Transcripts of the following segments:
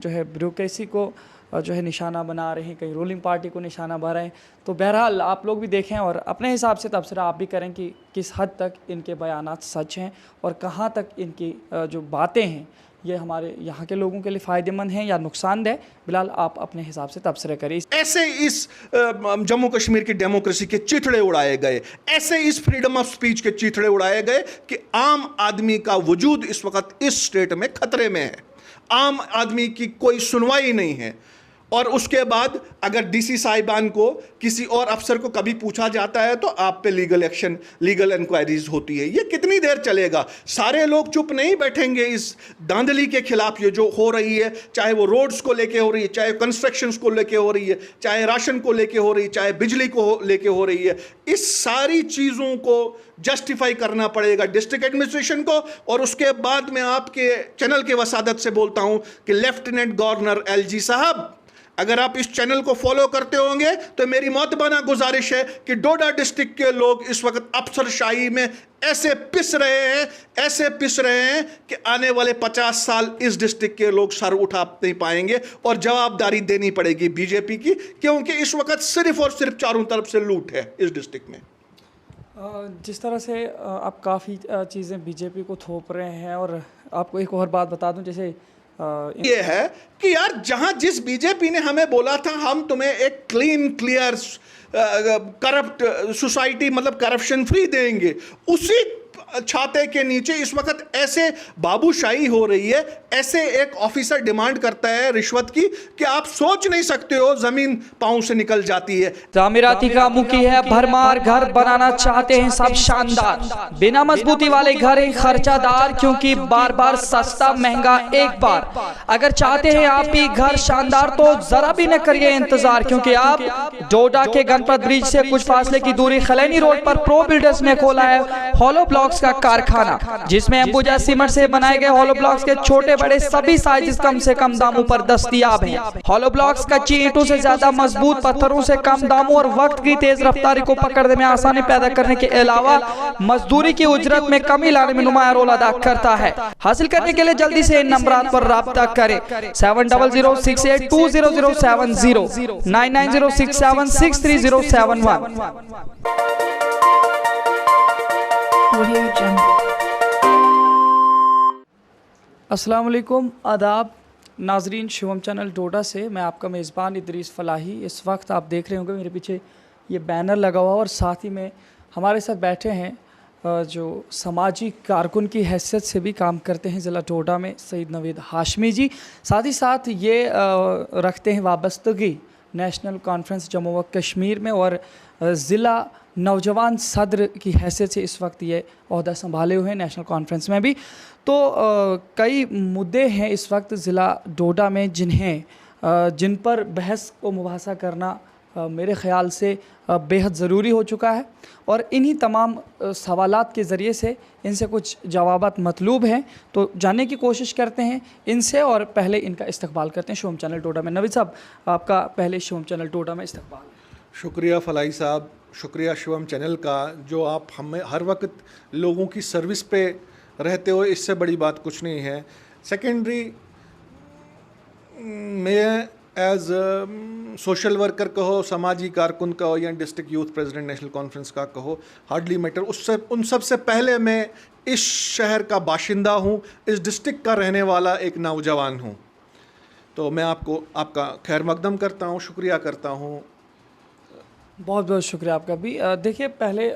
जो है ब्यूरोक्रेसी को जो है निशाना बना रहे हैं, कहीं रूलिंग पार्टी को निशाना बना रहे हैं। तो बहरहाल आप लोग भी देखें और अपने हिसाब से तबसरा आप भी करें कि किस हद तक इनके बयानात सच हैं और कहाँ तक इनकी जो बातें हैं ये हमारे यहाँ के लोगों के लिए फ़ायदेमंद हैं या नुकसानदेह। बिलाल आप अपने हिसाब से तबसरा करें। ऐसे इस जम्मू कश्मीर की डेमोक्रेसी के चिथड़े उड़ाए गए, ऐसे इस फ्रीडम ऑफ स्पीच के चिथड़े उड़ाए गए कि आम आदमी का वजूद इस वक्त इस स्टेट में खतरे में है। आम आदमी की कोई सुनवाई नहीं है। और उसके बाद अगर डीसी साहिबान को किसी और अफसर को कभी पूछा जाता है तो आप पे लीगल एक्शन, लीगल इंक्वायरीज होती है। ये कितनी देर चलेगा? सारे लोग चुप नहीं बैठेंगे इस धांधली के खिलाफ। ये जो हो रही है, चाहे वो रोड्स को लेके हो रही है, चाहे कंस्ट्रक्शंस को लेके हो रही है, चाहे राशन को लेके हो रही है, चाहे बिजली को लेके हो रही है, इस सारी चीज़ों को जस्टिफाई करना पड़ेगा डिस्ट्रिक्ट एडमिनिस्ट्रेशन को। और उसके बाद मैं आपके चैनल के वसादत से बोलता हूं कि लेफ्टिनेंट गवर्नर एलजी साहब, अगर आप इस चैनल को फॉलो करते होंगे तो मेरी मौतबाना गुजारिश है कि डोडा डिस्ट्रिक्ट के लोग इस वक्त अफसरशाही में ऐसे पिस रहे हैं कि आने वाले 50 साल इस डिस्ट्रिक्ट के लोग सर उठा नहीं पाएंगे और जवाबदारी देनी पड़ेगी बीजेपी की, क्योंकि इस वक्त सिर्फ और सिर्फ चारों तरफ से लूट है इस डिस्ट्रिक्ट में। जिस तरह से आप काफ़ी चीज़ें बीजेपी को थोप रहे हैं, और आपको एक और बात बता दूं, जैसे ये है कि यार जहां जिस बीजेपी ने हमें बोला था हम तुम्हें एक क्लीन क्लियर करप्ट सोसाइटी, मतलब करप्शन फ्री देंगे, उसी छाते के नीचे इस वक्त ऐसे बाबूशाही हो रही है। ऐसे एक ऑफिसर डिमांड करता है रिश्वत की कि आप सोच नहीं सकते हो, जमीन पांव से निकल जाती है। तामीराती कामों की है भरमार, घर बनाना चाहते हैं सब शानदार, बिना मजबूती वाले घर हैं खर्चादार, क्योंकि बार बार सस्ता महंगा एक बार। अगर चाहते हैं आप भी घर शानदार तो जरा भी न करिए इंतजार, क्योंकि आप डोडा के गणपत ब्रिज से कुछ फासले की दूरी खलैनी रोड पर प्रो बिल्डर्स ने खोला है हॉलो ब्लॉक्स का कारखाना, जिसमें अंबुजा सीमेंट से बनाए गए हॉलो ब्लॉक्स के छोटे बड़े सभी साइज कम से कम दामों पर दस्तयाब हैं। हॉलो ब्लॉक्स कच्ची ईंटों से ज्यादा मजबूत, पत्थरों से कम दामों और वक्त की तेज रफ्तारी को पकड़ने में आसानी पैदा करने के अलावा मजदूरी की उजरत में कमी लाने में नुमाया रोल अदा करता है। हासिल करने के लिए जल्दी से इन नंबरात पर राब्ता करें 7006820070, 9906763071। अस्सलाम वालेकुम, आदाब नाजरीन, शिवम चैनल डोडा से मैं आपका मेज़बान इदरीस फलाही। इस वक्त आप देख रहे होंगे मेरे पीछे ये बैनर लगा हुआ और साथ ही में हमारे साथ बैठे हैं जो समाजी कारकुन की हैसियत से भी काम करते हैं ज़िला डोडा में, सईद नवीद हाशमी जी। साथ ही साथ ये रखते हैं वाबस्तगी नेशनल कॉन्फ्रेंस जम्मू व कश्मीर में और ज़िला नौजवान सदर की हैसियत से इस वक्त ये ओहदा संभाले हुए हैं नेशनल कॉन्फ्रेंस में भी। तो कई मुद्दे हैं इस वक्त ज़िला डोडा में जिन पर बहस व मुबाहसा करना मेरे ख़्याल से बेहद ज़रूरी हो चुका है, और इन्हीं तमाम सवालात के ज़रिए से इनसे कुछ जवाबात मतलूब हैं। तो जानने की कोशिश करते हैं इनसे, और पहले इनका इस्तकबाल करते हैं शिवम चैनल डोडा में। नवीद साहब, आपका पहले शिवम चैनल डोडा में इस्तकबाल। शुक्रिया फलाई साहब, शुक्रिया शिवम चैनल का, जो आप हमें हर वक्त लोगों की सर्विस पे रहते हो, इससे बड़ी बात कुछ नहीं है। सेकेंडरी, मैं एज सोशल वर्कर कहो, समाजी कारकुन कहो, या district youth president national conference का कहो, हार्डली मैटर। उससे उन सब से पहले मैं इस शहर का बाशिंदा हूँ, इस डिस्ट्रिक्ट का रहने वाला एक नौजवान हूँ। तो मैं आपका खैर मकदम करता हूँ, शुक्रिया करता हूँ। बहुत बहुत शुक्रिया आपका भी। देखिए, पहले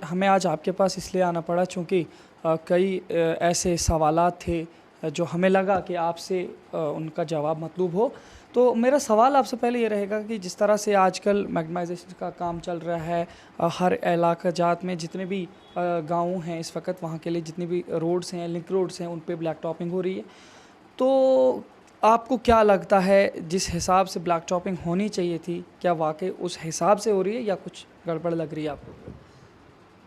हमें आज आपके पास इसलिए आना पड़ा चूँकि कई ऐसे सवालात थे जो हमें लगा कि आपसे उनका जवाब मतलूब हो। तो मेरा सवाल आपसे पहले ये रहेगा कि जिस तरह से आजकल मैग्नेटाइजेशन का काम चल रहा है, हर इलाका जात में जितने भी गाँव हैं इस वक्त, वहाँ के लिए जितनी भी रोड्स हैं, लिंक रोड्स हैं, उन पे ब्लैक टॉपिंग हो रही है। तो आपको क्या लगता है, जिस हिसाब से ब्लैक टॉपिंग होनी चाहिए थी, क्या वाकई उस हिसाब से हो रही है या कुछ गड़बड़ लग रही है आपको?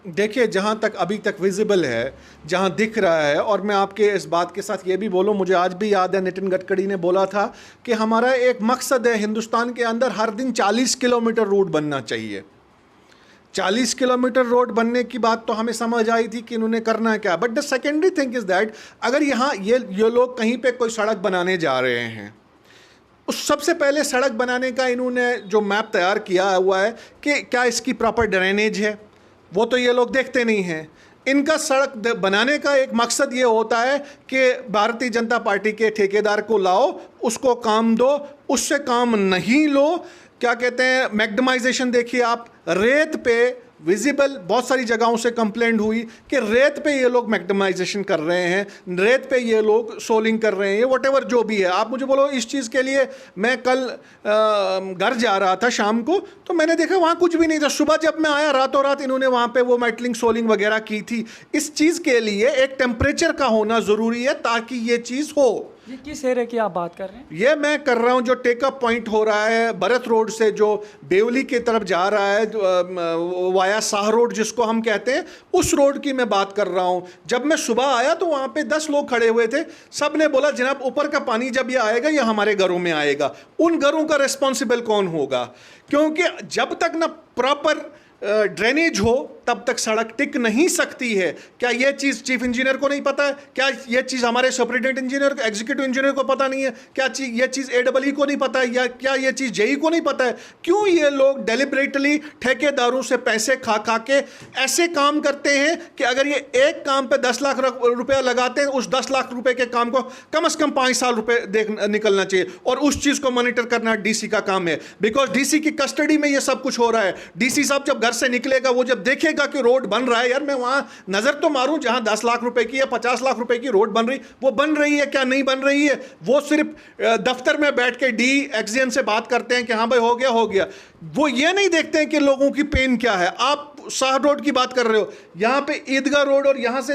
देखिए, जहाँ तक अभी तक विजिबल है, जहाँ दिख रहा है, और मैं आपके इस बात के साथ ये भी बोलूँ, मुझे आज भी याद है नितिन गडकरी ने बोला था कि हमारा एक मकसद है हिंदुस्तान के अंदर हर दिन 40 किलोमीटर रोड बनना चाहिए। 40 किलोमीटर रोड बनने की बात तो हमें समझ आई थी कि इन्होंने करना क्या, but the secondary thing is that अगर यहाँ ये लोग कहीं पे कोई सड़क बनाने जा रहे हैं, उस सबसे पहले सड़क बनाने का इन्होंने जो मैप तैयार किया हुआ है कि क्या इसकी प्रॉपर ड्रेनेज है, वो तो ये लोग देखते नहीं हैं। इनका सड़क बनाने का एक मकसद ये होता है कि भारतीय जनता पार्टी के ठेकेदार को लाओ, उसको काम दो, उससे काम नहीं लो, क्या कहते हैं मैग्नेमाइजेशन। देखिए आप, रेत पे विजिबल बहुत सारी जगहों से कंप्लेंट हुई कि रेत पे ये लोग मैग्नेमाइजेशन कर रहे हैं, रेत पे ये लोग सोलिंग कर रहे हैं, व्हाटएवर जो भी है। आप मुझे बोलो इस चीज़ के लिए, मैं कल घर जा रहा था शाम को, तो मैंने देखा वहाँ कुछ भी नहीं था। सुबह जब मैं आया, रातों रात इन्होंने वहाँ पे वो मेटलिंग सोलिंग वगैरह की थी। इस चीज़ के लिए एक टेम्परेचर का होना ज़रूरी है ताकि ये चीज़ हो। ये किस एरिया की आप बात कर रहे हैं? ये मैं कर रहा हूँ जो टेकअप पॉइंट हो रहा है भरत रोड से, जो बेवली की तरफ जा रहा है, वाया शाह रोड जिसको हम कहते हैं, उस रोड की मैं बात कर रहा हूँ। जब मैं सुबह आया तो वहाँ पे 10 लोग खड़े हुए थे, सब ने बोला जनाब ऊपर का पानी जब ये आएगा ये हमारे घरों में आएगा। उन घरों का रिस्पॉन्सिबल कौन होगा? क्योंकि जब तक ना प्रॉपर ड्रेनेज हो तब तक सड़क टिक नहीं सकती है। क्या यह चीज़ चीफ इंजीनियर को नहीं पता है? क्या यह चीज़ हमारे सुपरिटेंडेंट इंजीनियर, एग्जीक्यूटिव इंजीनियर को पता नहीं है? क्या यह चीज़ AEE को नहीं पता है? या क्या यह चीज़ JE को नहीं पता है? क्यों ये लोग डेलिबरेटली ठेकेदारों से पैसे खा खा के ऐसे काम करते हैं कि अगर ये एक काम पे 10 लाख रुपया लगाते हैं, उस 10 लाख रुपए के काम को कम से कम 5 साल रुपए निकलना चाहिए, और उस चीज़ को मॉनिटर करना DC का काम है। बिकॉज DC की कस्टडी में ये सब कुछ हो रहा है। DC साहब जब घर से निकलेगा, वो जब देखेगा कि रोड बन रहा है, यार मैं वहां नजर तो मारूं जहां 10 लाख रुपए की या 50 लाख रुपए की रोड बन रही, वो बन रही है क्या नहीं बन रही है? वो सिर्फ दफ्तर में बैठ के DXN से बात करते हैं कि हाँ भाई हो गया हो गया। वो ये नहीं देखते हैं कि लोगों की पेन क्या है। आप शाह रोड की बात कर रहे हो, यहाँ पे ईदगाह रोड और यहाँ से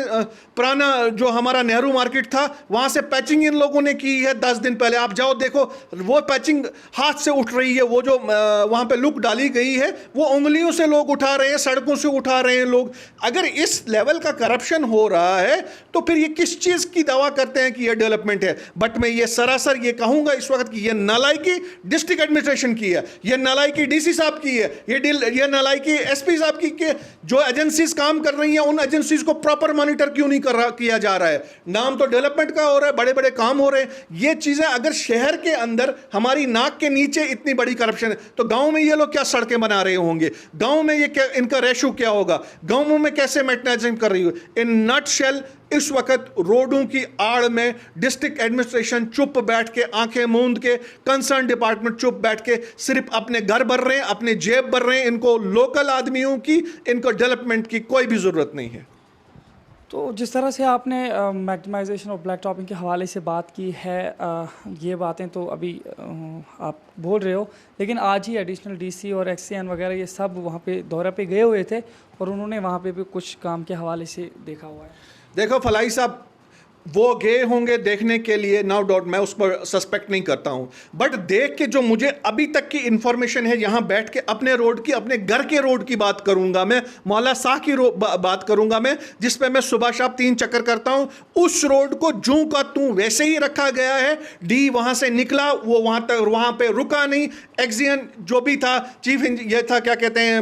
पुराना जो हमारा नेहरू मार्केट था, वहाँ से पैचिंग इन लोगों ने की है 10 दिन पहले। आप जाओ देखो, वो पैचिंग हाथ से उठ रही है। वो जो वहाँ पे लुक डाली गई है, वो उंगलियों से लोग उठा रहे हैं, सड़कों से उठा रहे हैं लोग। अगर इस लेवल का करप्शन हो रहा है तो फिर ये किस चीज़ की दावा करते हैं कि ये डेवलपमेंट है? बट मैं ये सरासर ये कहूँगा इस वक्त कि ये नालायकी डिस्ट्रिक्ट एडमिनिस्ट्रेशन की है, ये नालायकी DC साहब की है, ये नालायकी SP साहब की कि जो एजेंसीज काम कर रही हैं उन एजेंसीज को प्रॉपर मॉनिटर क्यों नहीं किया जा रहा है। नाम तो डेवलपमेंट का हो रहा है, बड़े बड़े काम हो रहे हैं। ये चीजें अगर शहर के अंदर हमारी नाक के नीचे इतनी बड़ी करप्शन है, तो गांव में ये लोग क्या सड़कें बना रहे होंगे? गांव में ये क्या, इनका रेशो क्या होगा? गांवों में कैसे मेंटेनेंस कर रही हो? इन नटशेल इस वक्त रोडों की आड़ में डिस्ट्रिक्ट एडमिनिस्ट्रेशन चुप बैठ के, आंखें मूंद के, कंसर्न डिपार्टमेंट चुप बैठ के सिर्फ अपने घर भर रहे हैं, अपने जेब भर रहे हैं। इनको लोकल आदमियों की, इनको डेवलपमेंट की कोई भी ज़रूरत नहीं है। तो जिस तरह से आपने मैग्नेमाइजेशन और ब्लैक टॉपिंग के हवाले से बात की है, ये बातें तो अभी आप बोल रहे हो, लेकिन आज ही एडिशनल DC और XCN वगैरह ये सब वहाँ पे दौरे पे गए हुए थे और उन्होंने वहाँ पे भी कुछ काम के हवाले से देखा हुआ है। देखो फलाई साहब, वो गए होंगे देखने के लिए, नो डाउट, मैं उस पर सस्पेक्ट नहीं करता हूं, बट देख के जो मुझे अभी तक की इंफॉर्मेशन है, यहां बैठ के अपने रोड की, अपने घर के रोड की बात करूंगा मैं, मौला शाह की बात करूंगा मैं, जिस पे मैं सुबह शाम 3 चक्कर करता हूं। उस रोड को जूं का तूं वैसे ही रखा गया है। D वहां से निकला, वो वहां तक, वहां पे रुका नहीं। XCN जो भी था, चीफ ये था, क्या कहते हैं,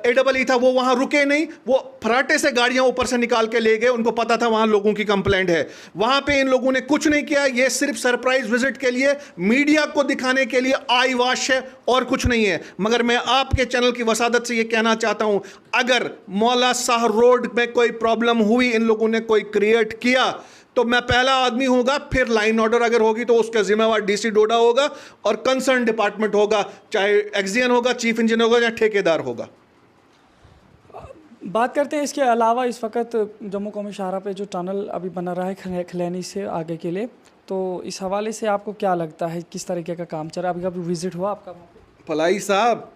AEE था, वो वहां रुके नहीं। वो फराटे से गाड़ियां ऊपर से निकाल के ले गए। उनको पता था वहां लोगों की कंप्लेंट है। वहां पे इन लोगों ने कुछ नहीं किया। ये सिर्फ सरप्राइज विजिट के लिए, मीडिया को दिखाने के लिए आई वाश है और कुछ नहीं है। मगर मैं आपके चैनल की वसादत से ये कहना चाहता हूं, अगर मौला शाह रोड में कोई प्रॉब्लम हुई, इन लोगों ने कोई क्रिएट किया, तो मैं पहला आदमी होगा। फिर लाइन ऑर्डर अगर होगी तो उसका जिम्मेवार DC डोडा होगा और कंसर्न डिपार्टमेंट होगा, चाहे XCN होगा, चीफ इंजीनियर होगा या ठेकेदार होगा। बात करते हैं इसके अलावा इस वक्त जम्मू कौमी शाहरा पे जो टनल अभी बना रहा है खलैनी से आगे के लिए, तो इस हवाले से आपको क्या लगता है, किस तरीके का काम चल रहा है? अभी कभी विजिट हुआ आपका वहाँ पे? फलाई साहब,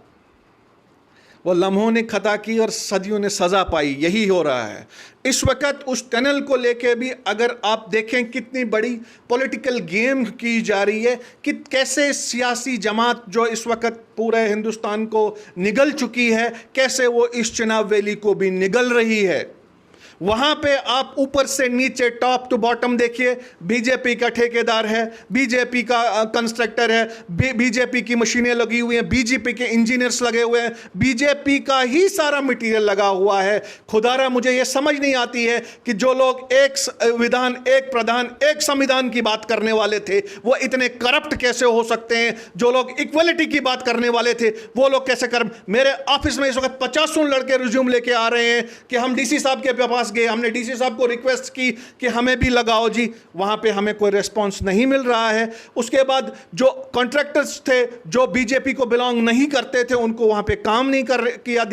वो लम्हों ने खता की और सदियों ने सज़ा पाई, यही हो रहा है इस वक्त। उस टनल को लेके भी अगर आप देखें कितनी बड़ी पॉलिटिकल गेम की जा रही है, कि कैसे सियासी जमात जो इस वक्त पूरे हिंदुस्तान को निगल चुकी है, कैसे वो इस चिनाब वैली को भी निगल रही है। वहां पे आप ऊपर से नीचे टॉप टू बॉटम देखिए, बीजेपी का ठेकेदार है, बीजेपी का कंस्ट्रक्टर है, बीजेपी की मशीनें लगी हुई हैं, बीजेपी के इंजीनियर्स लगे हुए हैं, बीजेपी का ही सारा मटेरियल लगा हुआ है। खुदारा मुझे यह समझ नहीं आती है कि जो लोग एक विधान, एक प्रधान, एक संविधान की बात करने वाले थे वो इतने करप्ट कैसे हो सकते हैं। जो लोग इक्वलिटी की बात करने वाले थे वो लोग कैसे करप्ट। मेरे ऑफिस में इस वक्त 50 लड़के रिज्यूम लेके आ रहे हैं कि हम डीसी साहब के पास गए, हमने डीसी साहब को रिक्वेस्ट की कि हमें भी लगाओ जी, वहां पे हमें कोई रिस्पांस नहीं मिल रहा है। उसके बाद जो कॉन्ट्रैक्टर्स थे जो बीजेपी को बिलोंग नहीं करते थे उनको वहां पे काम नहीं किया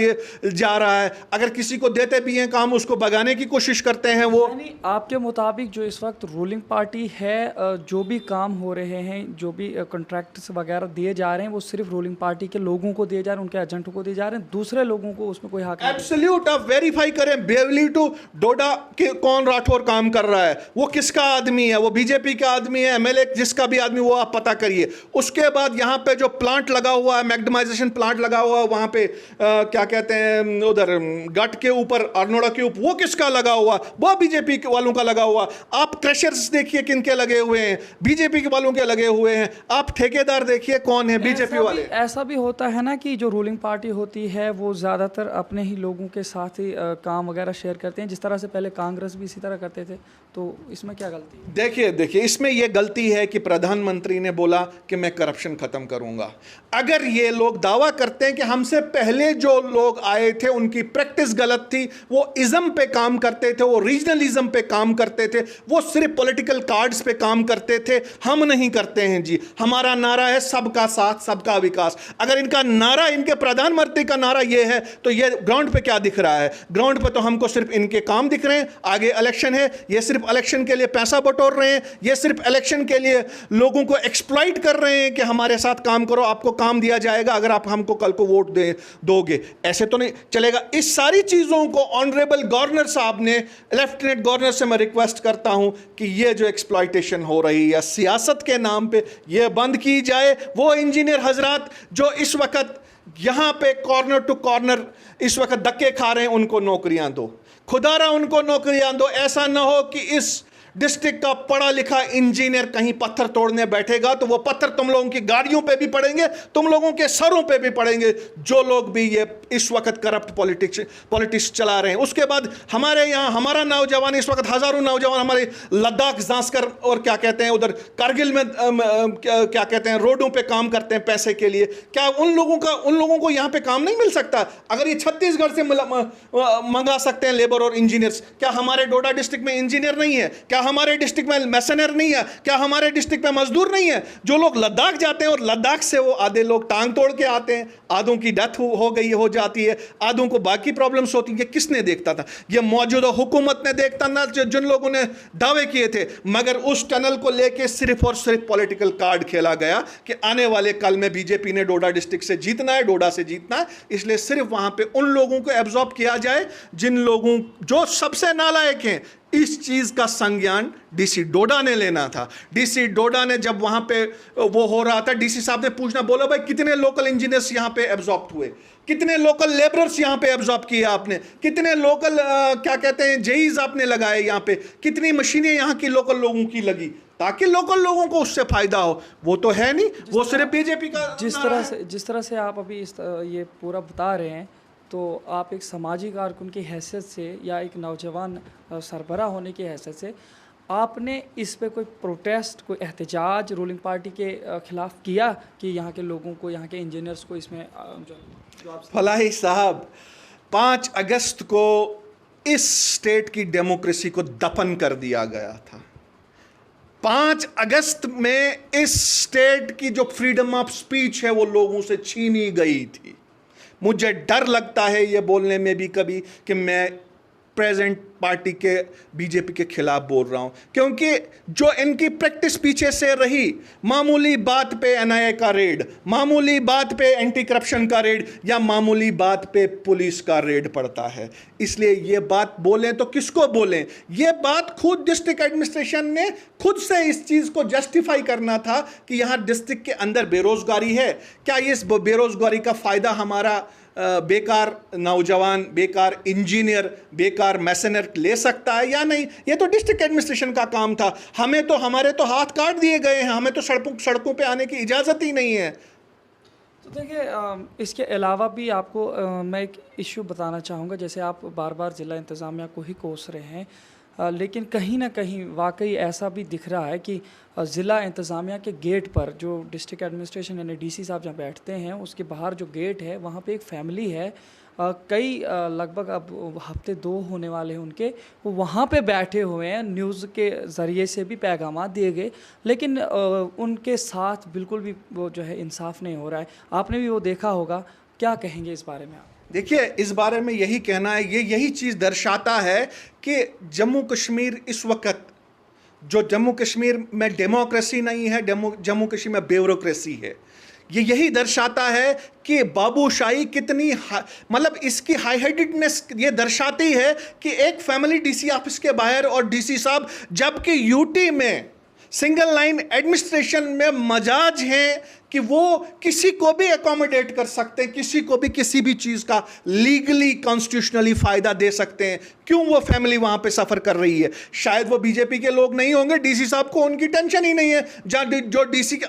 जा रहा है। अगर किसी को देते भी हैं काम उसको भगाने की कोशिश करते हैं वो। यानी आपके मुताबिक जो इस वक्त रूलिंग पार्टी है, जो भी काम हो रहे हैं, जो भी कॉन्ट्रैक्ट्स वगैरह दिए जा रहे हैं वो सिर्फ रूलिंग पार्टी के लोगों को दिए जा रहे हैं, उनके एजेंटों को दिए जा रहे हैं, दूसरे लोगों को उसमें कोई हक नहीं। एब्सोल्यूट, आप वेरीफाई करें बेवली टू डोडा के कौन राठौर काम कर रहा है, वो किसका आदमी है, वो बीजेपी का आदमी है, एमएलए जिसका भी आदमी, वो आप पता करिए। उसके बाद यहाँ पे जो प्लांट लगा हुआ है, मैग्नेमाइजेशन प्लांट लगा हुआ है वहाँ पे क्या कहते हैं उधर गट के ऊपर, अरनोड़ा के ऊपर, वो किसका लगा हुआ, वो बीजेपी के वालों का लगा हुआ। आप क्रशर्स देखिए किनके लगे हुए हैं, बीजेपी के वालों के लगे हुए हैं। आप ठेकेदार देखिए कौन है, बीजेपी वाले। ऐसा भी होता है ना कि जो रूलिंग पार्टी होती है वो ज़्यादातर अपने ही लोगों के साथ ही काम वगैरह शेयर करते हैं, जिस तरह से पहले कांग्रेस भी इसी तरह करते थे। तो इसमें क्या गलती है? देखिए इसमें यह गलती है कि प्रधानमंत्री ने बोला कि मैं करप्शन खत्म करूंगा। अगर ये लोग दावा करते हैं कि हमसे पहले जो लोग आए थे उनकी प्रैक्टिस गलत थी, वो इज्म पे काम करते थे, वो रीजनलिज्म पे काम करते थे, वो सिर्फ पॉलिटिकल कार्ड्स पे काम करते थे, हम नहीं करते हैं जी। हमारा नारा है सबका साथ सबका विकास। अगर इनका नारा, इनके प्रधानमंत्री का नारा यह है तो ये ग्राउंड पे क्या दिख रहा है? ग्राउंड पे तो हमको सिर्फ इनके काम दिख रहे हैं। आगे इलेक्शन है, ये सिर्फ इलेक्शन के लिए पैसा बटोर रहे हैं, ये सिर्फ इलेक्शन के लिए लोगों को एक्सप्लॉइट कर रहे हैं कि हमारे साथ काम करो, आपको काम दिया जाएगा अगर आप हमको कल को वोट दोगे। ऐसे तो नहीं चलेगा। इस सारी चीजों को ऑनरेबल गवर्नर साहब ने, लेफ्टिनेंट गवर्नर से मैं रिक्वेस्ट करता हूं कि ये जो एक्सप्लॉइटेशन हो रही है सियासत के नाम पे, ये बंद की जाए। वो इंजीनियर हजरात जो इस वक्त यहां पे कॉर्नर टू कॉर्नर इस वक्त धक्के खा रहे हैं, उनको नौकरियां दो, खुदारा उनको नौकरियां दो। ऐसा ना हो कि इस डिस्ट्रिक्ट का पढ़ा लिखा इंजीनियर कहीं पत्थर तोड़ने बैठेगा तो वो पत्थर तुम लोगों की गाड़ियों पे भी पड़ेंगे, तुम लोगों के सरों पे भी पड़ेंगे, जो लोग भी ये इस वक्त करप्ट पॉलिटिक्स चला रहे हैं। उसके बाद हमारे यहाँ हमारा नौजवान, इस वक्त हजारों नौजवान हमारे लद्दाख जांसकर और क्या कहते हैं उधर कारगिल में क्या कहते हैं रोडों पे काम करते हैं पैसे के लिए। क्या उन लोगों को यहाँ पे काम नहीं मिल सकता? अगर ये छत्तीसगढ़ से मंगा सकते हैं लेबर और इंजीनियर्स, क्या हमारे डोडा डिस्ट्रिक्ट में इंजीनियर नहीं है? क्या हमारे डिस्ट्रिक्ट में मैसनर नहीं है? क्या हमारे डिस्ट्रिक्ट में मजदूर नहीं है? जो लोग लद्दाख जाते हैं और लद्दाख से वो आधे लोग टांग तोड़ के आते हैं, आधों की डेथ हो जाती है, आधों को बाकी प्रॉब्लम्स होती है। किसने देखता था? ये मौजूदा हुकूमत ने देखता ना, जिन लोगों ने दावे किए थे। मगर उस टनल को लेके सिर्फ और सिर्फ पॉलिटिकल कार्ड खेला गया कि आने वाले कल में बीजेपी ने डोडा डिस्ट्रिक्ट से जीतना है, डोडा से जीतना है, इसलिए सिर्फ वहां पे उन लोगों को एब्जॉर्ब किया जाए जो सबसे नालायक हैं। इस चीज का संज्ञान डीसी डोडा ने लेना था। डीसी डोडा ने जब वहां पे वो हो रहा था, डीसी साहब ने पूछना, बोला भाई कितने लोकल इंजीनियर्स यहां पे एब्जॉर्ब हुए, कितने लोकल लेबरर्स यहां पे एब्जॉर्ब किए आपने, कितने लोकल क्या कहते हैं जेईज आपने लगाए यहां पे, कितनी मशीनें यहां की लोकल लोगों की लगी ताकि लोकल लोगों को उससे फायदा हो। वो तो है नहीं, वो सिर्फ बीजेपी का। जिस तरह से आप अभी ये पूरा बता रहे हैं, तो आप एक समाजी कारकुन की हैसियत से या एक नौजवान सरबराह होने की हैसियत से आपने इस पे कोई प्रोटेस्ट, कोई एहतजाज रूलिंग पार्टी के खिलाफ किया कि यहाँ के लोगों को, यहाँ के इंजीनियर्स को इसमें जो आप फलाही साहब, 5 अगस्त को इस स्टेट की डेमोक्रेसी को दफन कर दिया गया था। 5 अगस्त में इस स्टेट की जो फ्रीडम ऑफ स्पीच है वो लोगों से छीनी गई थी। मुझे डर लगता है ये बोलने में भी कभी कि मैं प्रेजेंट पार्टी के बीजेपी के खिलाफ बोल रहा हूं, क्योंकि जो इनकी प्रैक्टिस पीछे से रही, मामूली बात पे एनआईए का रेड, मामूली बात पे एंटी करप्शन का रेड या मामूली बात पे पुलिस का रेड पड़ता है। इसलिए ये बात बोलें तो किसको बोलें? ये बात खुद डिस्ट्रिक्ट एडमिनिस्ट्रेशन ने खुद से इस चीज को जस्टिफाई करना था कि यहां डिस्ट्रिक्ट के अंदर बेरोजगारी है, क्या इस बेरोजगारी का फायदा हमारा बेकार नौजवान, बेकार इंजीनियर, बेकार मैसनर ले सकता है या नहीं? ये तो डिस्ट्रिक्ट एडमिनिस्ट्रेशन का काम था। हमें तो हमारे तो हाथ काट दिए गए हैं, हमें तो सड़कों पे आने की इजाज़त ही नहीं है। तो देखिए इसके अलावा भी आपको मैं एक इश्यू बताना चाहूँगा। जैसे आप बार बार ज़िला इंतज़ामिया को ही कोस रहे हैं, लेकिन कहीं ना कहीं वाकई ऐसा भी दिख रहा है कि ज़िला इंतज़ामिया के गेट पर जो डिस्ट्रिक्ट एडमिनिस्ट्रेशन यानी डीसी साहब जहाँ बैठते हैं उसके बाहर जो गेट है वहाँ पे एक फैमिली है, कई लगभग अब हफ्ते 2 होने वाले हैं उनके, वो वहाँ पे बैठे हुए हैं। न्यूज़ के ज़रिए से भी पैगाम दिए गए, लेकिन उनके साथ बिल्कुल भी वो जो है इंसाफ नहीं हो रहा है। आपने भी वो देखा होगा, क्या कहेंगे इस बारे में आप? देखिए, इस बारे में यही कहना है, ये यही चीज़ दर्शाता है कि जम्मू कश्मीर इस वक्त, जो जम्मू कश्मीर में डेमोक्रेसी नहीं है, जम्मू कश्मीर में ब्यूरोक्रेसी है। ये यही दर्शाता है कि बाबूशाही कितनी मतलब इसकी हाई हेडेडनेस ये दर्शाती है कि एक फैमिली डीसी ऑफिस के बाहर और डीसी साहब, जबकि यूटी में सिंगल लाइन एडमिनिस्ट्रेशन में मजाज हैं कि वो किसी को भी अकोमोडेट कर सकते हैं, किसी को भी किसी भी चीज़ का लीगली कॉन्स्टिट्यूशनली फ़ायदा दे सकते हैं। क्यों वो फैमिली वहाँ पे सफ़र कर रही है? शायद वो बीजेपी के लोग नहीं होंगे, डीसी साहब को उनकी टेंशन ही नहीं है। जहाँ जो डीसी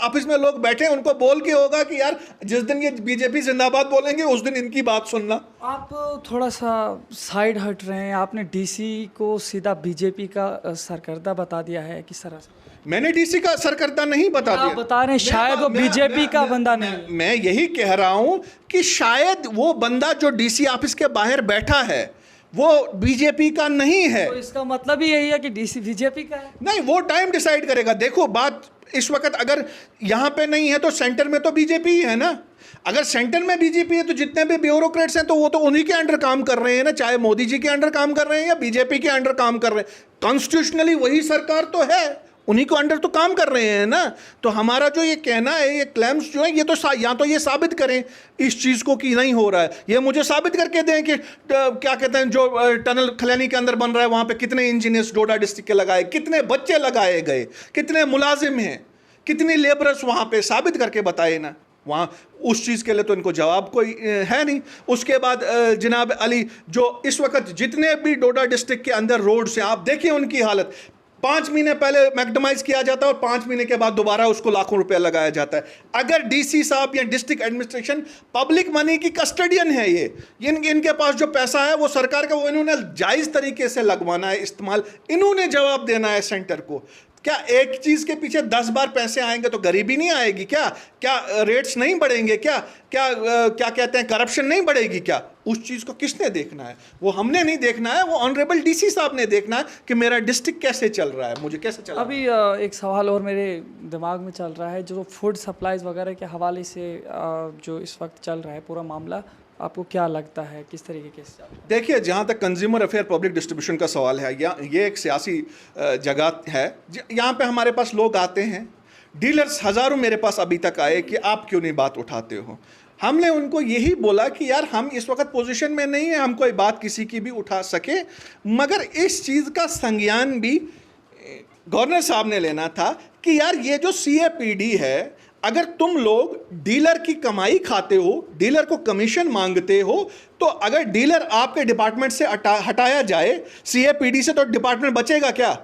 ऑफिस में लोग बैठे हैं उनको बोल के होगा कि यार जिस दिन ये बीजेपी जिंदाबाद बोलेंगे उस दिन इनकी बात सुनना। आप थोड़ा सा साइड हट रहे हैं। आपने डीसी को सीधा बीजेपी का सरकर्दा बता दिया है कि सरासर? मैंने डीसी का सरकर्दा नहीं बता दिया। आप बता रहे हैं शायद वो बीजेपी का बंदा नहीं। मैं यही कह रहा हूं कि शायद वो बंदा जो डीसी ऑफिस के बाहर बैठा है वो बीजेपी का नहीं है। तो इसका मतलब ही यही है कि डीसी बीजेपी का है? नहीं, वो टाइम डिसाइड करेगा। देखो, बात इस वक्त अगर यहाँ पे नहीं है तो सेंटर में तो बीजेपी ही है ना। अगर सेंटर में बीजेपी है तो जितने भी ब्यूरोक्रेट्स हैं तो वो तो उन्हीं के अंडर काम कर रहे हैं ना, चाहे मोदी जी के अंडर काम कर रहे हैं या बीजेपी के अंडर काम कर रहे हैं। कॉन्स्टिट्यूशनली वही सरकार तो है, उन्हीं को अंडर तो काम कर रहे हैं ना। तो हमारा जो ये कहना है, ये क्लेम्स जो है, ये तो या तो ये साबित करें इस चीज़ को कि नहीं हो रहा है, ये मुझे साबित करके दें कि क्या कहते हैं जो टनल खलैनी के अंदर बन रहा है वहाँ पे कितने इंजीनियर्स डोडा डिस्ट्रिक्ट के लगाए, कितने बच्चे लगाए गए, कितने मुलाजिम हैं, कितनी लेबरर्स वहाँ पे, साबित करके बताए ना। वहाँ उस चीज़ के लिए तो इनको जवाब कोई है नहीं। उसके बाद जनाब अली, जो इस वक्त जितने भी डोडा डिस्ट्रिक्ट के अंदर रोड्स हैं, आप देखिए उनकी हालत। 5 महीने पहले मैक्डमाइज किया जाता है और 5 महीने के बाद दोबारा उसको लाखों रुपया लगाया जाता है। अगर डीसी साहब या डिस्ट्रिक्ट एडमिनिस्ट्रेशन पब्लिक मनी की कस्टडियन है, ये इनके पास जो पैसा है वो सरकार का, वो इन्होंने जायज़ तरीके से लगवाना है, इस्तेमाल इन्होंने जवाब देना है सेंटर को। क्या एक चीज़ के पीछे 10 बार पैसे आएंगे तो गरीबी नहीं आएगी क्या? क्या रेट्स नहीं बढ़ेंगे क्या? क्या कहते हैं, करप्शन नहीं बढ़ेगी क्या? उस चीज़ को किसने देखना है? वो हमने नहीं देखना है, वो ऑनरेबल डीसी साहब ने देखना है कि मेरा डिस्ट्रिक्ट कैसे चल रहा है, मुझे कैसे चल रहा है। अभी एक सवाल और मेरे दिमाग में चल रहा है, जो फूड सप्लाईज वगैरह के हवाले से जो इस वक्त चल रहा है पूरा मामला, आपको क्या लगता है किस तरीके से? देखिए, जहाँ तक कंज्यूमर अफेयर पब्लिक डिस्ट्रीब्यूशन का सवाल है, या ये एक सियासी जगह है। यहाँ पे हमारे पास लोग आते हैं, डीलर्स हज़ारों मेरे पास अभी तक आए कि आप क्यों नहीं बात उठाते हो। हमने उनको यही बोला कि यार हम इस वक्त पोजीशन में नहीं है हम कोई बात किसी की भी उठा सके, मगर इस चीज़ का संज्ञान भी गवर्नर साहब ने लेना था कि यार ये जो CAPD है, अगर तुम लोग डीलर की कमाई खाते हो, डीलर को कमीशन मांगते हो, तो अगर डीलर आपके डिपार्टमेंट से हटाया जाए CAPD से, तो डिपार्टमेंट बचेगा क्या?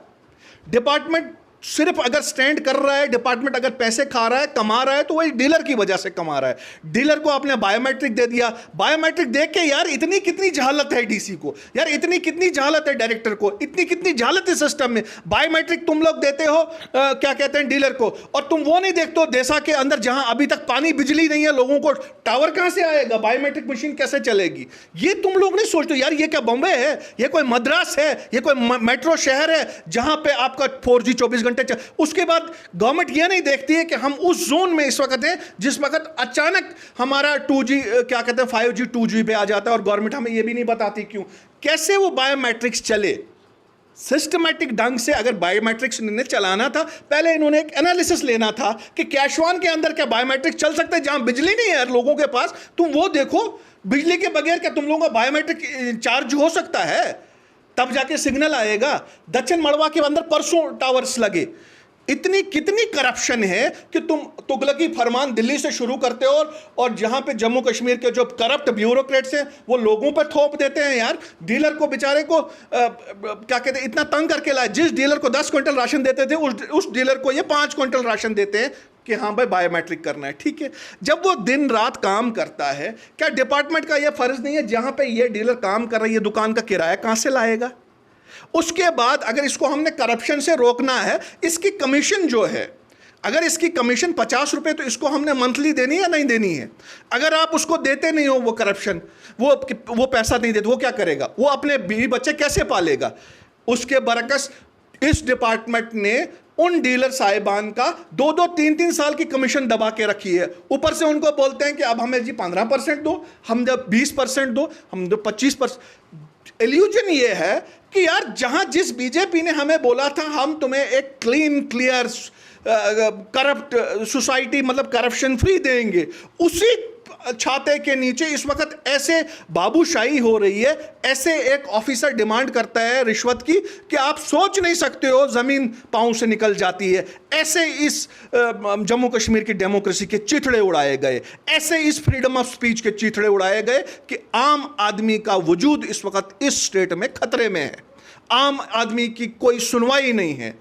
डिपार्टमेंट सिर्फ अगर स्टैंड कर रहा है, डिपार्टमेंट अगर पैसे खा रहा है, कमा रहा है, तो वही डीलर की वजह से कमा रहा है। डीलर को आपने बायोमेट्रिक दे दिया, बायोमेट्रिक देख के यार इतनी कितनी जहालत है डीसी को, यार इतनी कितनी जहालत है डायरेक्टर को, इतनी कितनी जहालत है सिस्टम में। बायोमेट्रिक तुम लोग देते हो क्या कहते हैं डीलर को, और तुम वो नहीं देखते हो देशा के अंदर जहां अभी तक पानी बिजली नहीं है, लोगों को टावर कहां से आएगा, बायोमेट्रिक मशीन कैसे चलेगी, ये तुम लोग नहीं सोचते। यार ये क्या बॉम्बे है, ये कोई मद्रास है, ये कोई मेट्रो शहर है जहां पे आपका 4G 24 घंटे उसके बाद गवर्नमेंट ये नहीं देखती है कि हम उस जोन में इस वक्त हैं जिस वक्त अचानक हमारा 2G क्या कहते हैं 5G 2G पे आ जाता है, और गवर्नमेंट हमें ये भी नहीं बताती क्यों, कैसे वो बायोमेट्रिक्स चले। सिस्टमैटिक ढंग से अगर बायोमेट्रिक्स इन्हें चलाना था, पहले इन्होंने एक एनालिसिस लेना था कि कैशवान के अंदर क्या बायोमेट्रिक चल सकता है, जहां बिजली नहीं है लोगों के पास, तुम वो देखो बिजली के बगैर क्या तुम लोगों का बायोमेट्रिक चार्ज हो सकता है, तब जाके सिग्नल आएगा। दक्षिण मड़वा के अंदर परसों टावर्स लगे, इतनी कितनी करप्शन है कि तुम तुगलकी फरमान दिल्ली से शुरू करते हो और जहां पे जम्मू कश्मीर के जो करप्ट ब्यूरोक्रेट्स हैं वो लोगों पर थोप देते हैं यार। डीलर को बेचारे को क्या कहते हैं, इतना तंग करके लाए। जिस डीलर को 10 क्विंटल राशन देते थे उस डीलर को ये 5 क्विंटल राशन देते हैं कि हाँ भाई बायोमेट्रिक करना है। ठीक है, जब वो दिन रात काम करता है, क्या डिपार्टमेंट का ये फर्ज नहीं है जहां पे ये डीलर काम कर रही है दुकान का किराया कहां से लाएगा? उसके बाद अगर इसको हमने करप्शन से रोकना है, इसकी कमीशन जो है, अगर इसकी कमीशन 50 रुपए, तो इसको हमने मंथली देनी है या नहीं देनी है? अगर आप उसको देते नहीं हो वो करप्शन, वो पैसा नहीं देते, वो क्या करेगा? वो अपने बीवी बच्चे कैसे पालेगा? उसके बरकस इस डिपार्टमेंट ने उन डीलर साहिबान का 2-2, 3-3 साल की कमीशन दबा के रखी है। ऊपर से उनको बोलते हैं कि अब हमें जी 15% दो, हम जब 20% दो, हम जो 25%। इल्यूजन ये है कि यार जहां जिस बीजेपी ने हमें बोला था हम तुम्हें एक क्लीन क्लियर करप्ट सोसाइटी, मतलब करप्शन फ्री देंगे, उसी छाते के नीचे इस वक्त ऐसे बाबूशाही हो रही है। ऐसे एक ऑफिसर डिमांड करता है रिश्वत की कि आप सोच नहीं सकते हो, जमीन पांव से निकल जाती है। ऐसे इस जम्मू कश्मीर की डेमोक्रेसी के चिथड़े उड़ाए गए, ऐसे इस फ्रीडम ऑफ स्पीच के चिथड़े उड़ाए गए कि आम आदमी का वजूद इस वक्त इस स्टेट में खतरे में है। आम आदमी की कोई सुनवाई नहीं है।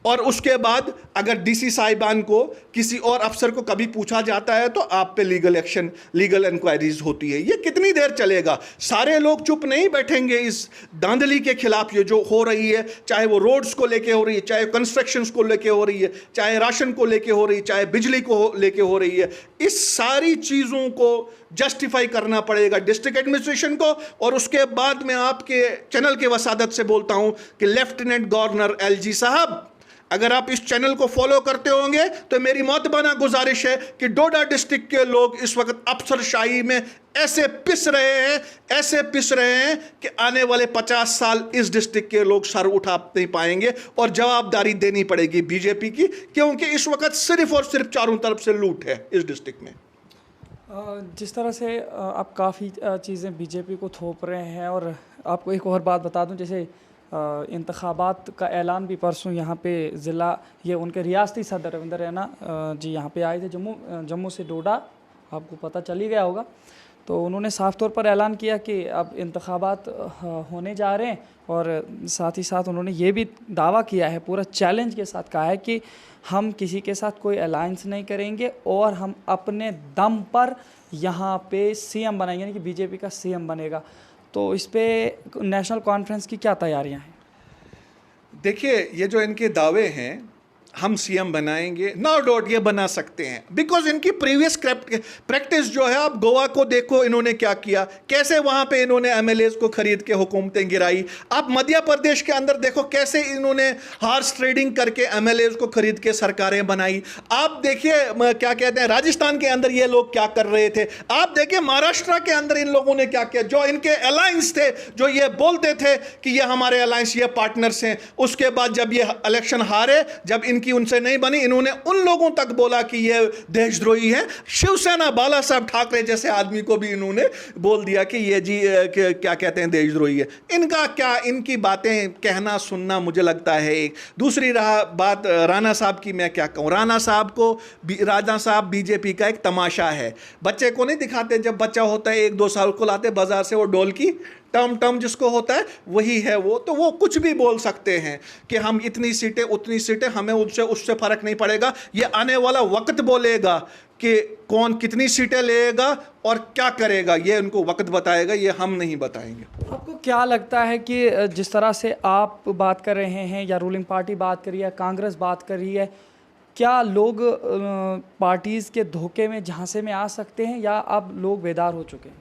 और उसके बाद अगर डीसी साहिबान को, किसी और अफसर को कभी पूछा जाता है तो आप पे लीगल एक्शन, लीगल इंक्वायरीज होती है। ये कितनी देर चलेगा? सारे लोग चुप नहीं बैठेंगे इस धांधली के खिलाफ। ये जो हो रही है, चाहे वो रोड्स को लेके हो रही है, चाहे कंस्ट्रक्शंस को लेके हो रही है, चाहे राशन को लेके हो रही है, चाहे बिजली को लेके हो रही है, इस सारी चीज़ों को जस्टिफाई करना पड़ेगा डिस्ट्रिक्ट एडमिनिस्ट्रेशन को। और उसके बाद मैं आपके चैनल के वसादत से बोलता हूं कि लेफ्टिनेंट गवर्नर एलजी साहब, अगर आप इस चैनल को फॉलो करते होंगे तो मेरी मौतबाना गुजारिश है कि डोडा डिस्ट्रिक्ट के लोग इस वक्त अफसरशाही में ऐसे पिस रहे हैं कि आने वाले 50 साल इस डिस्ट्रिक्ट के लोग सर उठा नहीं पाएंगे और जवाबदारी देनी पड़ेगी बीजेपी की, क्योंकि इस वक्त सिर्फ और सिर्फ चारों तरफ से लूट है इस डिस्ट्रिक्ट में। जिस तरह से आप काफ़ी चीज़ें बीजेपी को थोप रहे हैं, और आपको एक और बात बता दूं, जैसे इंतखाबात का ऐलान भी परसों यहाँ पे ज़िला, ये उनके रियासती सदर रविंदर रैना जी यहाँ पे आए थे जम्मू से डोडा, आपको पता चल ही गया होगा। तो उन्होंने साफ तौर पर ऐलान किया कि अब इंतखाबात होने जा रहे हैं, और साथ ही साथ उन्होंने ये भी दावा किया है, पूरा चैलेंज के साथ कहा है कि हम किसी के साथ कोई अलायंस नहीं करेंगे और हम अपने दम पर यहाँ पे सीएम बनाएंगे, यानी कि बीजेपी का सीएम बनेगा। तो इस पे नेशनल कॉन्फ्रेंस की क्या तैयारियां हैं? देखिए, ये जो इनके दावे हैं हम सीएम बनाएंगे, नो डाउट ये बना सकते हैं, बिकॉज इनकी प्रीवियस प्रैक्टिस जो है, आप गोवा को देखो इन्होंने क्या किया, कैसे वहां पे इन्होंने एमएलएज को खरीद के हुकूमतें गिराई। आप मध्य प्रदेश के अंदर देखो कैसे इन्होंने हार्स ट्रेडिंग करके एमएलएज को खरीद के सरकारें बनाई। आप देखिए क्या कहते हैं राजस्थान के अंदर ये लोग क्या कर रहे थे। आप देखिए महाराष्ट्र के अंदर इन लोगों ने क्या किया। जो इनके अलायंस थे, जो ये बोलते थे कि ये हमारे अलायंस, ये पार्टनर्स हैं, उसके बाद जब ये इलेक्शन हारे, जब इनकी उनसे नहीं बनी, इन्होंने उन लोगों तक बोला कि ये देशद्रोही है। शिवसेना बाला साहब ठाकरे जैसे आदमी को भी इन्होंने बोल दिया कि ये जी क्या कहते हैं देशद्रोही है। इनका क्या, इनकी बातें कहना सुनना मुझे लगता है एक। दूसरी रहा बात राणा साहब की, मैं क्या कहूँ, राणा साहब बीजेपी का एक तमाशा है। बच्चे को नहीं दिखाते, जब बच्चा होता है 1-2 साल को लाते बाजार से, वो डोल की टर्म जिसको होता है वही है वो। तो वो कुछ भी बोल सकते हैं कि हम इतनी सीटें उतनी सीटें, हमें उससे फर्क नहीं पड़ेगा। ये आने वाला वक्त बोलेगा कि कौन कितनी सीटें लेगा और क्या करेगा, ये उनको वक्त बताएगा, ये हम नहीं बताएंगे। आपको क्या लगता है कि जिस तरह से आप बात कर रहे हैं, या रूलिंग पार्टी बात कर रही है, कांग्रेस बात कर रही है, क्या लोग पार्टीज़ के धोखे में, झांसे में आ सकते हैं, या अब लोग बेदार हो चुके हैं?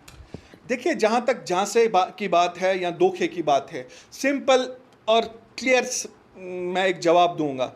देखिए, जहाँ तक झांसे की बात है या धोखे की बात है, सिंपल और क्लियर मैं एक जवाब दूंगा।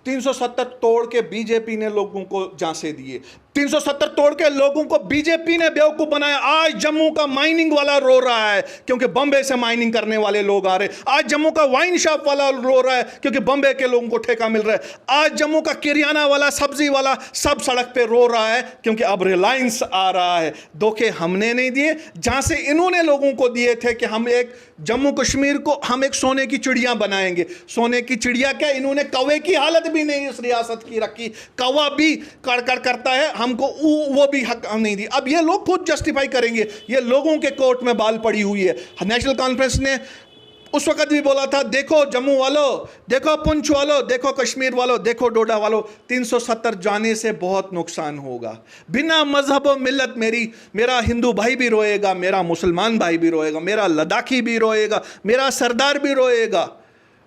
370 तोड़ के बीजेपी ने लोगों को झांसे दिए। 370 तोड़ के लोगों को बीजेपी ने बेवकूफ बनाया। आज जम्मू का माइनिंग वाला रो रहा है क्योंकि बम्बे से माइनिंग करने वाले लोग आ रहे हैं। आज जम्मू का वाइन शॉप वाला रो रहा है क्योंकि बम्बे के लोगों को ठेका मिल रहा है। आज जम्मू का किरियाना वाला, सब्जी वाला सब सड़क पे रो रहा है क्योंकि अब रिलायंस आ रहा है। धोखे हमने नहीं दिए, जहां से इन्होंने लोगों को दिए थे कि हम एक जम्मू कश्मीर को हम एक सोने की चिड़िया बनाएंगे। सोने की चिड़िया क्या, इन्होंने कौवे की हालत भी नहीं इस रियासत की रखी। कौवा भी कड़कड़ करता है, हमको वो भी हक नहीं दी। अब ये लोग खुद जस्टिफाई करेंगे, ये लोगों के कोर्ट में बाल पड़ी हुई है। नेशनल कॉन्फ्रेंस ने उस वक्त भी बोला था, देखो जम्मू वालों, देखो पुंछ वालों, देखो कश्मीर वालों, देखो डोडा वालों, 370 जाने से बहुत नुकसान होगा। बिना मजहब और मिल्लत मेरा हिंदू भाई भी रोएगा, मेरा मुसलमान भाई भी रोएगा, मेरा लद्दाखी भी रोएगा, मेरा सरदार भी रोएगा।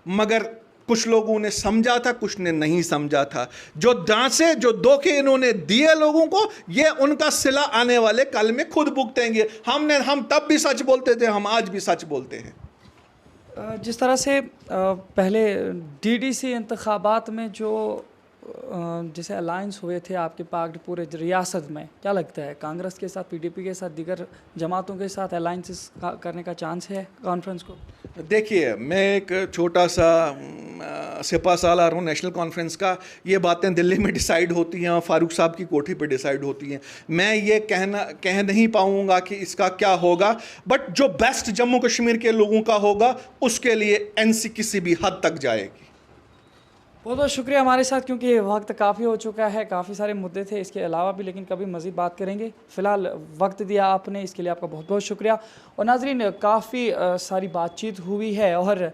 मगर कुछ लोगों ने समझा था, कुछ ने नहीं समझा था। जो दांसे, जो धोखे इन्होंने दिए लोगों को, ये उनका सिला आने वाले कल में खुद भुगतेंगे। हम तब भी सच बोलते थे, हम आज भी सच बोलते हैं। जिस तरह से पहले डीडीसी इंतखाबात में जो जैसे अलायंस हुए थे आपके पार्टी पूरे रियासत में, क्या लगता है कांग्रेस के साथ, पीडीपी के साथ, दीगर जमातों के साथ अलायंसेस करने का चांस है कॉन्फ्रेंस को? देखिए, मैं एक छोटा सा सिपा सालार हूँ नेशनल कॉन्फ्रेंस का। ये बातें दिल्ली में डिसाइड होती हैं और फारूक साहब की कोठी पे डिसाइड होती हैं। मैं ये कह नहीं पाऊँगा कि इसका क्या होगा, बट जो बेस्ट जम्मू कश्मीर के लोगों का होगा उसके लिए एनसी किसी भी हद तक जाएगी। बहुत बहुत शुक्रिया हमारे साथ, क्योंकि वक्त काफ़ी हो चुका है, काफ़ी सारे मुद्दे थे इसके अलावा भी, लेकिन कभी मज़ीद बात करेंगे। फ़िलहाल वक्त दिया आपने, इसके लिए आपका बहुत बहुत शुक्रिया। और नाज़रीन, काफ़ी सारी बातचीत हुई है और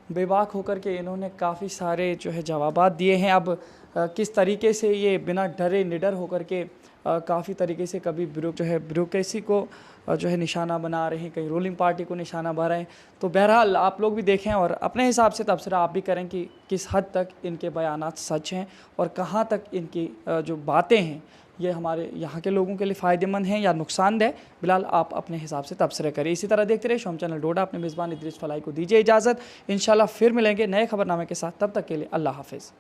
बेबाक होकर के इन्होंने काफ़ी सारे जो है जवाबात दिए हैं। अब किस तरीके से ये बिना डरे निडर होकर के काफ़ी तरीके से कभी ब्यूरोक्रेसी को जो है निशाना बना रहे हैं, कहीं रूलिंग पार्टी को निशाना बना रहे हैं। तो बहरहाल आप लोग भी देखें और अपने हिसाब से तबसरा आप भी करें कि किस हद तक इनके बयानात सच हैं और कहाँ तक इनकी जो बातें हैं ये हमारे यहाँ के लोगों के लिए फ़ायदेमंद हैं या नुकसानदेह। फिलहाल आप अपने हिसाब से तबसरे करें। इसी तरह देखते रहे शोम चैनल डोडा। अपने मेज़बान इदरीस फलाही को दीजिए इजाज़त। इंशाल्लाह फिर मिलेंगे नए खबरनामे के साथ, तब तक के लिए अल्लाह हाफ़िज़।